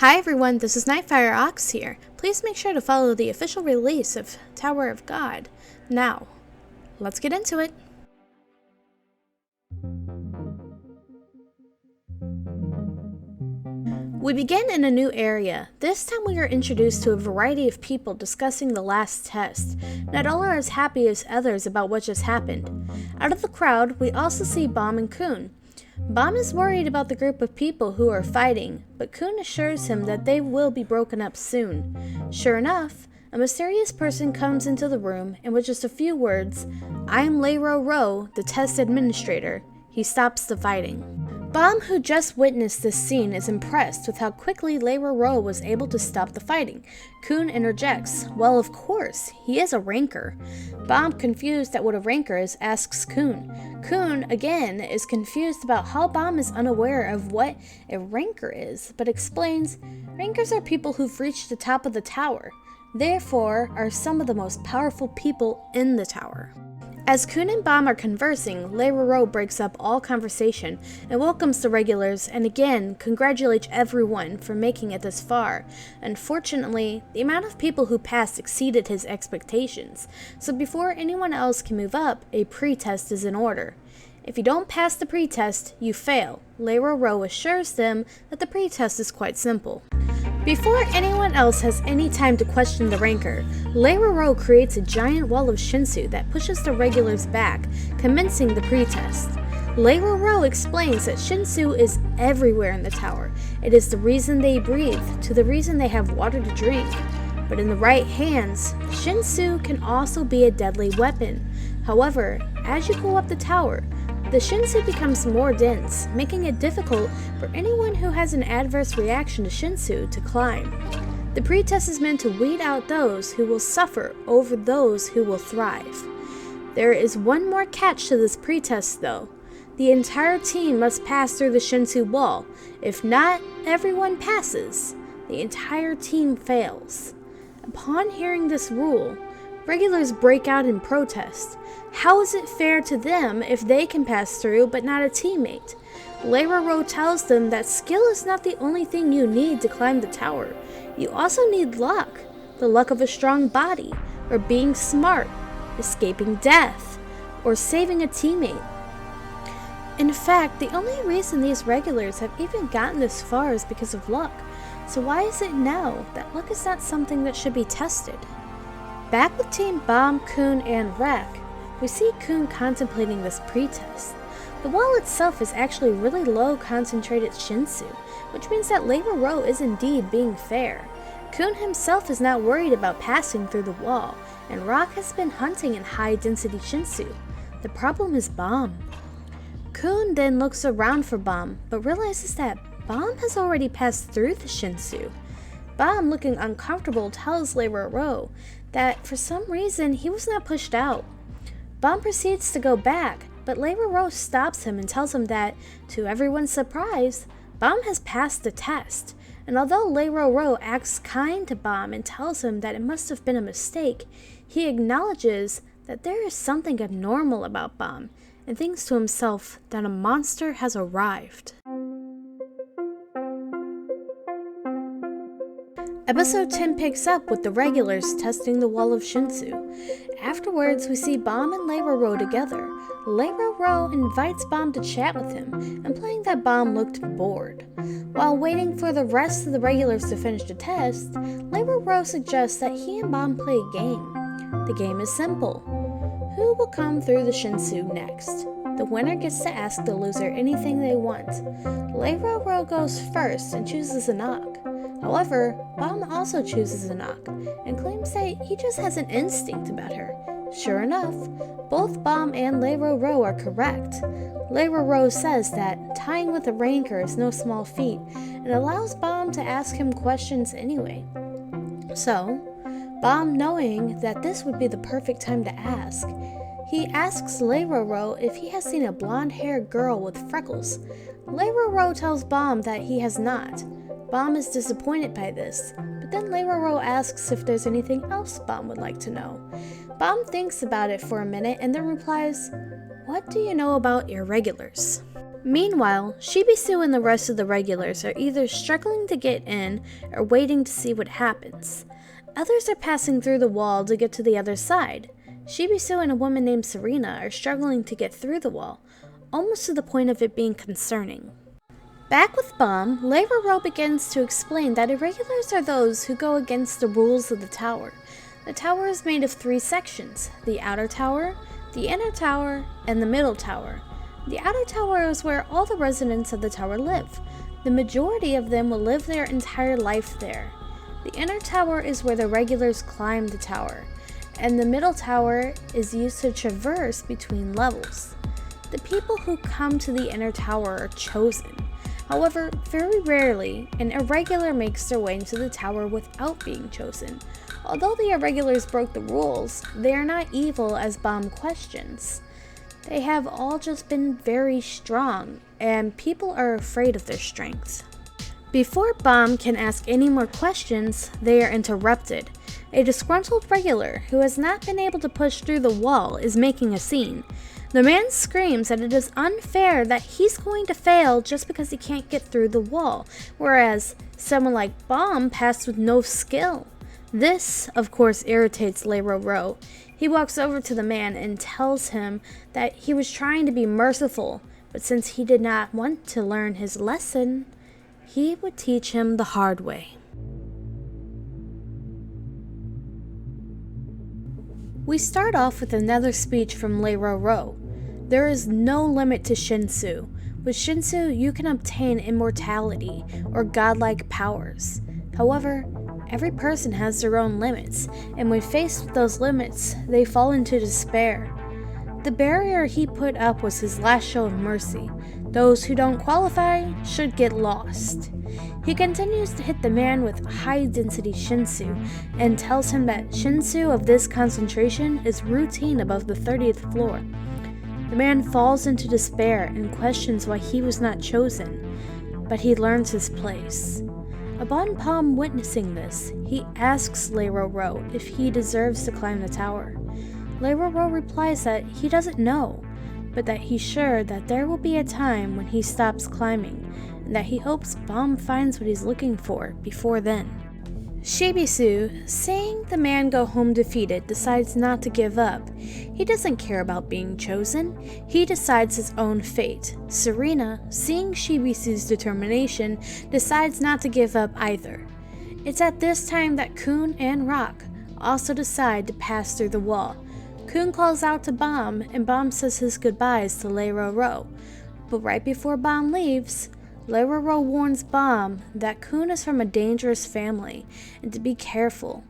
Hi everyone, this is Nightfire Ox here. Please make sure to follow the official release of Tower of God. Now, let's get into it. We begin in a new area. This time we are introduced to a variety of people discussing the last test. Not all are as happy as others about what just happened. Out of the crowd, we also see Bomb and Kun. Bomb is worried about the group of people who are fighting, but Kun assures him that they will be broken up soon. Sure enough, a mysterious person comes into the room and with just a few words, "I am Lero, the test administrator," he stops the fighting. Bomb, who just witnessed this scene, is impressed with how quickly Lero was able to stop the fighting. Kun interjects, "Well, of course, he is a ranker." Bomb, confused at what a ranker is, asks Kun. Kun, again, is confused about how Bomb is unaware of what a ranker is, but explains, "Rankers are people who've reached the top of the tower, therefore are some of the most powerful people in the tower." As Kun and Bomb are conversing, Lero breaks up all conversation and welcomes the regulars and again congratulates everyone for making it this far. Unfortunately, the amount of people who passed exceeded his expectations, so before anyone else can move up, a pre-test is in order. If you don't pass the pre-test, you fail. Lero assures them that the pre-test is quite simple. Before anyone else has any time to question the ranker, Lero creates a giant wall of Shinsu that pushes the regulars back, commencing the pre-test. Lero explains that Shinsu is everywhere in the tower. It is the reason they breathe, to the reason they have water to drink. But in the right hands, Shinsu can also be a deadly weapon. However, as you go up the tower, the Shinsu becomes more dense, making it difficult for anyone who has an adverse reaction to Shinsu to climb. The pretest is meant to weed out those who will suffer over those who will thrive. There is one more catch to this pretest though. The entire team must pass through the Shinsu wall. If not everyone passes, the entire team fails. Upon hearing this rule, regulars break out in protest. How is it fair to them if they can pass through but not a teammate? Lero tells them that skill is not the only thing you need to climb the tower. You also need luck. The luck of a strong body, or being smart, escaping death, or saving a teammate. In fact, the only reason these regulars have even gotten this far is because of luck. So why is it now that luck is not something that should be tested? Back with Team Bomb, Kun, and Rek, we see Kun contemplating this pretest. The wall itself is actually really low concentrated Shinsu, which means that Lero is indeed being fair. Kun himself is not worried about passing through the wall, and Rock has been hunting in high density Shinsu. The problem is Bomb. Kun then looks around for Bomb, but realizes that Bomb has already passed through the Shinsu. Bomb, looking uncomfortable, tells Lero that for some reason he was not pushed out. Bomb proceeds to go back, but Lero stops him and tells him that, to everyone's surprise, Bomb has passed the test. And although Lero acts kind to Bomb and tells him that it must have been a mistake, he acknowledges that there is something abnormal about Bomb and thinks to himself that a monster has arrived. Episode 10 picks up with the regulars testing the wall of Shinsu. Afterwards, we see Bomb and Lero together. Lero invites Bomb to chat with him, implying that Bomb looked bored. While waiting for the rest of the regulars to finish the test, Lero suggests that he and Bomb play a game. The game is simple. Who will come through the Shinsu next? The winner gets to ask the loser anything they want. Lero goes first and chooses Anak. However, Bomb also chooses Anak and claims that he just has an instinct about her. Sure enough, both Bomb and Lero are correct. Lero says that tying with a ranker is no small feat and allows Bomb to ask him questions anyway. So, Bomb, knowing that this would be the perfect time to ask, he asks Lero if he has seen a blonde-haired girl with freckles. Lero tells Bomb that he has not. Bomb is disappointed by this, but then Lero asks if there's anything else Bomb would like to know. Bomb thinks about it for a minute and then replies, "What do you know about irregulars?" Meanwhile, Shibisu and the rest of the regulars are either struggling to get in or waiting to see what happens. Others are passing through the wall to get to the other side. Shibisu and a woman named Serena are struggling to get through the wall, almost to the point of it being concerning. Back with Bomb, Lero begins to explain that irregulars are those who go against the rules of the tower. The tower is made of 3 sections: the outer tower, the inner tower, and the middle tower. The outer tower is where all the residents of the tower live. The majority of them will live their entire life there. The inner tower is where the regulars climb the tower, and the middle tower is used to traverse between levels. The people who come to the inner tower are chosen. However, very rarely, an irregular makes their way into the tower without being chosen. Although the irregulars broke the rules, they are not evil as Bomb questions. They have all just been very strong, and people are afraid of their strength. Before Bomb can ask any more questions, they are interrupted. A disgruntled regular who has not been able to push through the wall is making a scene. The man screams that it is unfair that he's going to fail just because he can't get through the wall, whereas someone like Bomb passed with no skill. This, of course, irritates Lero. He walks over to the man and tells him that he was trying to be merciful, but since he did not want to learn his lesson, he would teach him the hard way. We start off with another speech from Lero. There is no limit to Shinsu. With Shinsu, you can obtain immortality or godlike powers. However, every person has their own limits, and when faced with those limits, they fall into despair. The barrier he put up was his last show of mercy. Those who don't qualify should get lost. He continues to hit the man with high-density Shinsu, and tells him that Shinsu of this concentration is routine above the 30th floor. The man falls into despair and questions why he was not chosen, but he learns his place. Upon Palm witnessing this, he asks Lero if he deserves to climb the tower. Lero replies that he doesn't know, but that he's sure that there will be a time when he stops climbing, and that he hopes Bomb finds what he's looking for before then. Shibisu, seeing the man go home defeated, decides not to give up. He doesn't care about being chosen. He decides his own fate. Serena, seeing Shibisu's determination, decides not to give up either. It's at this time that Kun and Rock also decide to pass through the wall. Kun calls out to Bomb, and Bomb says his goodbyes to Lero. But right before Bomb leaves, Lero warns Bomb that Kun is from a dangerous family and to be careful.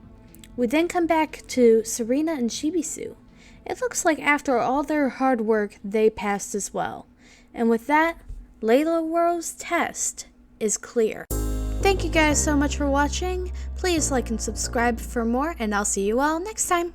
We then come back to Serena and Shibisu. It looks like after all their hard work, they passed as well. And with that, Lero's test is clear. Thank you guys so much for watching. Please like and subscribe for more, and I'll see you all next time.